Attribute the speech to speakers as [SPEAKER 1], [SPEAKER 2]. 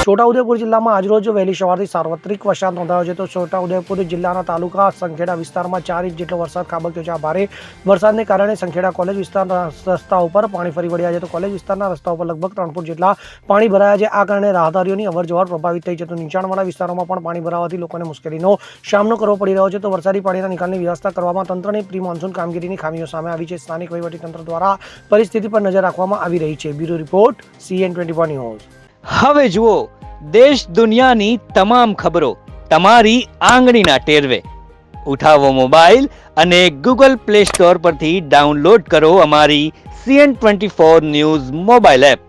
[SPEAKER 1] છોટાઉદેપુર જિલ્લામાં આજરોજ વહેલી સવારથી સાર્વત્રિક વરસાદ નોંધાયો છે. તો છોટાઉદેપુર જિલ્લાના તાલુકા સંખેડા વિસ્તારમાં 4 ઇંચ જેટલો વરસાદ ખાબક્યો છે. આ ભારે વરસાદને કારણે સંખેડા કોલેજ વિસ્તારના રસ્તા ઉપર પાણી ફરી વળ્યા છે. તો કોલેજ વિસ્તારના રસ્તા ઉપર લગભગ 3 ફૂટ જેટલા પાણી ભરાયા છે. આ કારણે રાહદારીઓની અવરજવર પ્રભાવિત થઈ છે. તો નીચાણવાળા વિસ્તારોમાં પણ પાણી ભરાવાથી લોકોને મુશ્કેલીનો સામનો કરવો પડી રહ્યો છે. તો વરસાદી પાણીના નિકાલની વ્યવસ્થા કરવામાં તંત્રની પ્રી મોન્સૂન કામગીરીની ખામીઓ સામે આવી છે. સ્થાનિક વહીવટીતંત્ર દ્વારા પરિસ્થિતિ પર નજર રાખવામાં આવી રહી છે. Bureau report CN24 news.
[SPEAKER 2] હવે જુઓ દેશ દુનિયાની તમામ ખબરો તમારી આંગળીના ટેરવે. ઉઠાવો મોબાઈલ અને Google Play Store પરથી ડાઉનલોડ કરો અમારી CN24 ન્યૂઝ મોબાઈલ એપ.